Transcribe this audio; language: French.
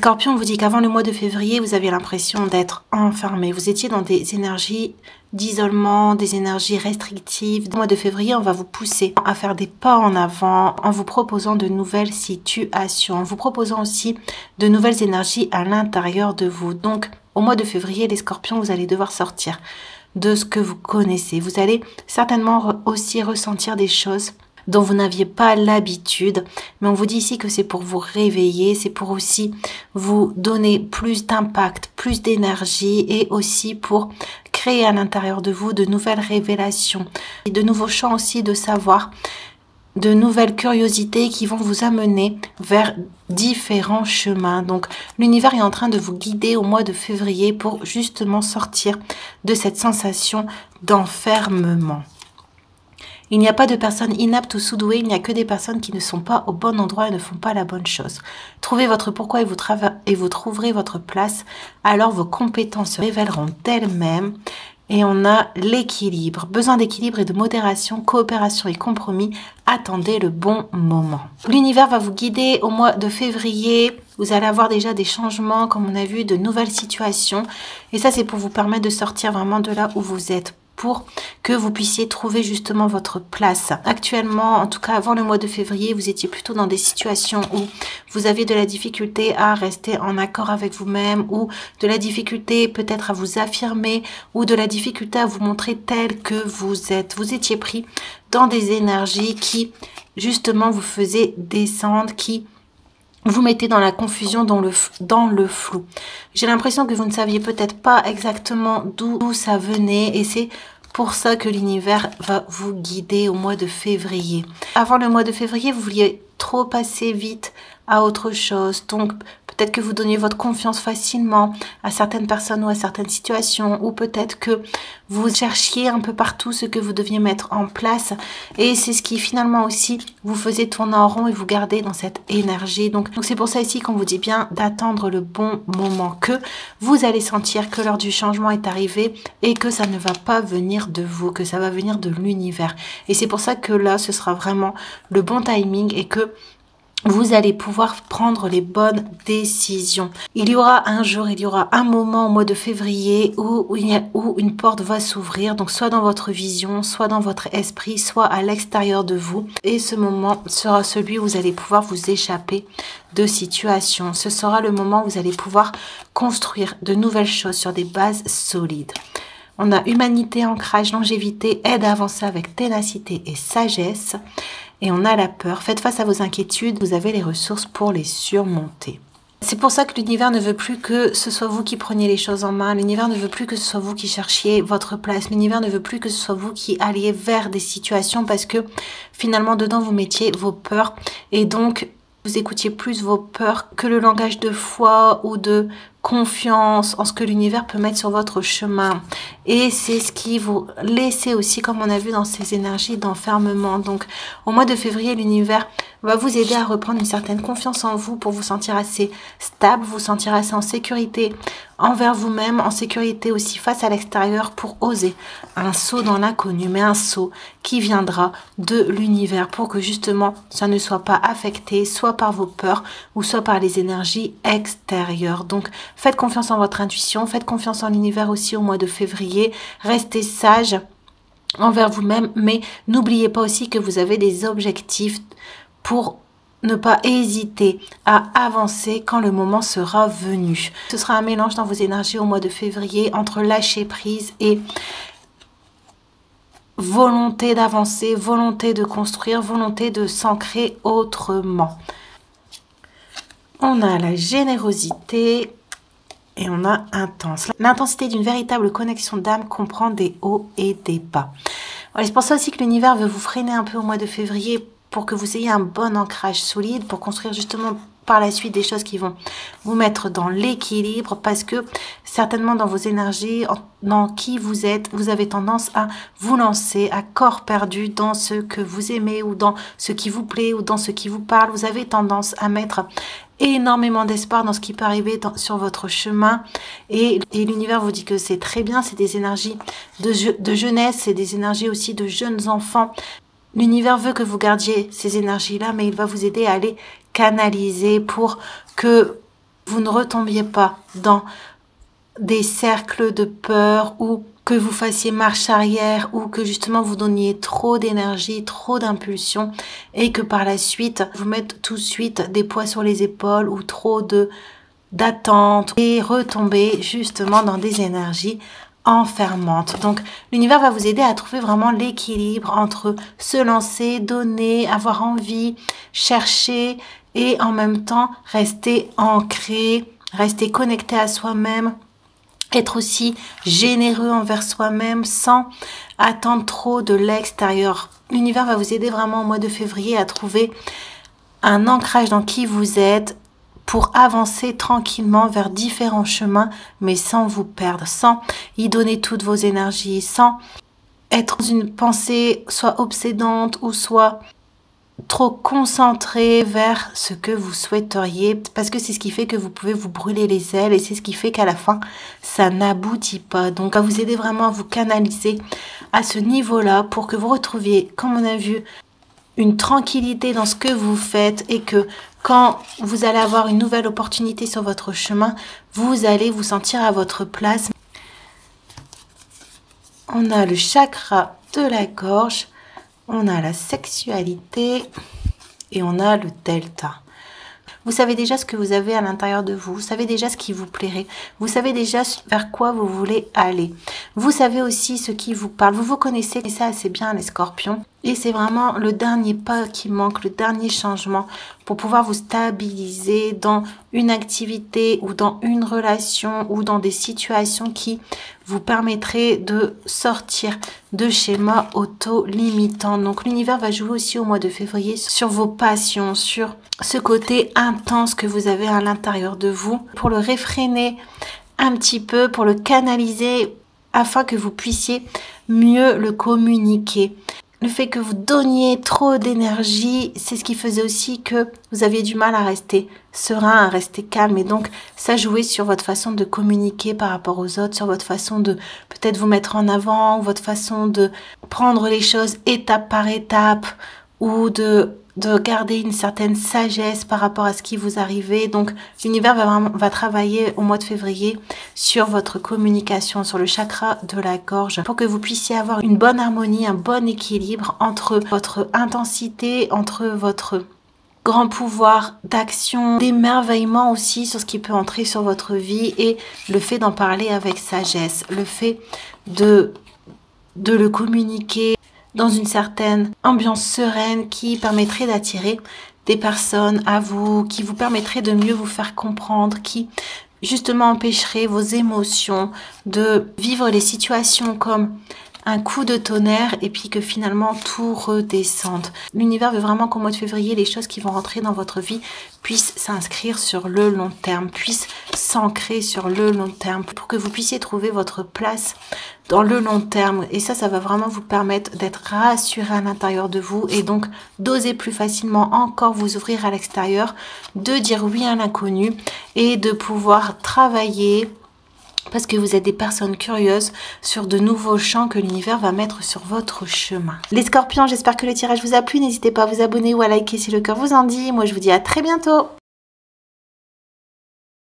Scorpions, on vous dit qu'avant le mois de février, vous aviez l'impression d'être enfermé. Vous étiez dans des énergies d'isolement, des énergies restrictives. Au mois de février, on va vous pousser à faire des pas en avant en vous proposant de nouvelles situations, en vous proposant aussi de nouvelles énergies à l'intérieur de vous. Donc, au mois de février, les Scorpions, vous allez devoir sortir de ce que vous connaissez. Vous allez certainement aussi ressentir des choses dont vous n'aviez pas l'habitude, mais on vous dit ici que c'est pour vous réveiller, c'est pour aussi vous donner plus d'impact, plus d'énergie et aussi pour créer à l'intérieur de vous de nouvelles révélations, et de nouveaux champs aussi de savoir, de nouvelles curiosités qui vont vous amener vers différents chemins. Donc l'univers est en train de vous guider au mois de février pour justement sortir de cette sensation d'enfermement. Il n'y a pas de personnes inaptes ou sous-douées, il n'y a que des personnes qui ne sont pas au bon endroit et ne font pas la bonne chose. Trouvez votre pourquoi et vous trouverez votre place, alors vos compétences se révéleront d'elles-mêmes. Et on a l'équilibre, besoin d'équilibre et de modération, coopération et compromis, attendez le bon moment. L'univers va vous guider au mois de février, vous allez avoir déjà des changements, comme on a vu, de nouvelles situations. Et ça, c'est pour vous permettre de sortir vraiment de là où vous êtes, pour que vous puissiez trouver justement votre place. Actuellement, en tout cas avant le mois de février, vous étiez plutôt dans des situations où vous avez de la difficulté à rester en accord avec vous-même, ou de la difficulté peut-être à vous affirmer, ou de la difficulté à vous montrer tel que vous êtes. Vous étiez pris dans des énergies qui justement vous faisaient descendre, qui vous mettez dans la confusion, dans le flou. J'ai l'impression que vous ne saviez peut-être pas exactement d'où ça venait, et c'est pour ça que l'univers va vous guider au mois de février. Avant le mois de février, vous vouliez trop passer vite à autre chose. Donc, peut-être que vous donniez votre confiance facilement à certaines personnes ou à certaines situations, ou peut-être que vous cherchiez un peu partout ce que vous deviez mettre en place. Et c'est ce qui finalement aussi vous faisait tourner en rond et vous garder dans cette énergie. Donc c'est pour ça ici qu'on vous dit bien d'attendre le bon moment, que vous allez sentir que l'heure du changement est arrivée et que ça ne va pas venir de vous, que ça va venir de l'univers. Et c'est pour ça que là, ce sera vraiment le bon timing et que vous allez pouvoir prendre les bonnes décisions. Il y aura un jour, il y aura un moment au mois de février où une porte va s'ouvrir, donc soit dans votre vision, soit dans votre esprit, soit à l'extérieur de vous. Et ce moment sera celui où vous allez pouvoir vous échapper de situations. Ce sera le moment où vous allez pouvoir construire de nouvelles choses sur des bases solides. On a humanité, ancrage, longévité, aide à avancer avec ténacité et sagesse. Et on a la peur. Faites face à vos inquiétudes, vous avez les ressources pour les surmonter. C'est pour ça que l'univers ne veut plus que ce soit vous qui preniez les choses en main. L'univers ne veut plus que ce soit vous qui cherchiez votre place. L'univers ne veut plus que ce soit vous qui alliez vers des situations, parce que finalement dedans vous mettiez vos peurs et donc vous écoutiez plus vos peurs que le langage de foi ou de confiance en ce que l'univers peut mettre sur votre chemin. Et c'est ce qui vous laissez aussi, comme on a vu, dans ces énergies d'enfermement. Donc au mois de février, l'univers va vous aider à reprendre une certaine confiance en vous pour vous sentir assez stable, vous sentir assez en sécurité envers vous-même, en sécurité aussi face à l'extérieur, pour oser un saut dans l'inconnu, mais un saut qui viendra de l'univers, pour que justement ça ne soit pas affecté soit par vos peurs ou soit par les énergies extérieures. Donc faites confiance en votre intuition, faites confiance en l'univers aussi au mois de février, restez sage envers vous-même, mais n'oubliez pas aussi que vous avez des objectifs pour ne pas hésiter à avancer quand le moment sera venu. Ce sera un mélange dans vos énergies au mois de février entre lâcher prise et volonté d'avancer, volonté de construire, volonté de s'ancrer autrement. On a la générosité et on a intense. L'intensité d'une véritable connexion d'âme comprend des hauts et des bas. Voilà, c'est pour ça aussi que l'univers veut vous freiner un peu au mois de février, pour que vous ayez un bon ancrage solide, pour construire justement par la suite des choses qui vont vous mettre dans l'équilibre, parce que certainement dans vos énergies, dans qui vous êtes, vous avez tendance à vous lancer à corps perdu dans ce que vous aimez ou dans ce qui vous plaît ou dans ce qui vous parle. Vous avez tendance à mettre énormément d'espoir dans ce qui peut arriver sur votre chemin, et l'univers vous dit que c'est très bien, c'est des énergies de jeunesse, c'est des énergies aussi de jeunes enfants. L'univers veut que vous gardiez ces énergies-là, mais il va vous aider à les canaliser pour que vous ne retombiez pas dans des cercles de peur ou que vous fassiez marche arrière ou que justement vous donniez trop d'énergie, trop d'impulsion et que par la suite vous mettez tout de suite des poids sur les épaules ou trop d'attente et retomber justement dans des énergies enfermantes. Donc l'univers va vous aider à trouver vraiment l'équilibre entre se lancer, donner, avoir envie, chercher et en même temps rester ancré, rester connecté à soi-même, être aussi généreux envers soi-même sans attendre trop de l'extérieur. L'univers va vous aider vraiment au mois de février à trouver un ancrage dans qui vous êtes pour avancer tranquillement vers différents chemins, mais sans vous perdre, sans y donner toutes vos énergies, sans être dans une pensée soit obsédante ou soit trop concentré vers ce que vous souhaiteriez, parce que c'est ce qui fait que vous pouvez vous brûler les ailes et c'est ce qui fait qu'à la fin ça n'aboutit pas. Donc à vous aider vraiment à vous canaliser à ce niveau-là pour que vous retrouviez, comme on a vu, une tranquillité dans ce que vous faites et que quand vous allez avoir une nouvelle opportunité sur votre chemin, vous allez vous sentir à votre place. On a le chakra de la gorge. On a la sexualité et on a le delta. Vous savez déjà ce que vous avez à l'intérieur de vous. Vous savez déjà ce qui vous plairait. Vous savez déjà vers quoi vous voulez aller. Vous savez aussi ce qui vous parle. Vous vous connaissez et ça assez bien les scorpions. Et c'est vraiment le dernier pas qui manque, le dernier changement pour pouvoir vous stabiliser dans une activité ou dans une relation ou dans des situations qui vous permettraient de sortir de schémas auto-limitants. Donc l'univers va jouer aussi au mois de février sur vos passions, sur ce côté intense que vous avez à l'intérieur de vous pour le réfréner un petit peu, pour le canaliser afin que vous puissiez mieux le communiquer. Le fait que vous donniez trop d'énergie, c'est ce qui faisait aussi que vous aviez du mal à rester serein, à rester calme. Et donc, ça jouait sur votre façon de communiquer par rapport aux autres, sur votre façon de peut-être vous mettre en avant, votre façon de prendre les choses étape par étape ou de garder une certaine sagesse par rapport à ce qui vous arrivait. Donc, l'univers va travailler au mois de février sur votre communication, sur le chakra de la gorge, pour que vous puissiez avoir une bonne harmonie, un bon équilibre entre votre intensité, entre votre grand pouvoir d'action, d'émerveillement aussi sur ce qui peut entrer sur votre vie et le fait d'en parler avec sagesse, le fait de le communiquer dans une certaine ambiance sereine qui permettrait d'attirer des personnes à vous, qui vous permettrait de mieux vous faire comprendre, qui justement empêcherait vos émotions de vivre les situations comme un coup de tonnerre et puis que finalement tout redescende. L'univers veut vraiment qu'au mois de février, les choses qui vont rentrer dans votre vie puissent s'inscrire sur le long terme, puissent s'ancrer sur le long terme pour que vous puissiez trouver votre place dans le long terme. Et ça va vraiment vous permettre d'être rassuré à l'intérieur de vous et donc d'oser plus facilement encore vous ouvrir à l'extérieur, de dire oui à l'inconnu et de pouvoir travailler parce que vous êtes des personnes curieuses sur de nouveaux champs que l'univers va mettre sur votre chemin. Les scorpions, j'espère que le tirage vous a plu. N'hésitez pas à vous abonner ou à liker si le cœur vous en dit. Moi, je vous dis à très bientôt.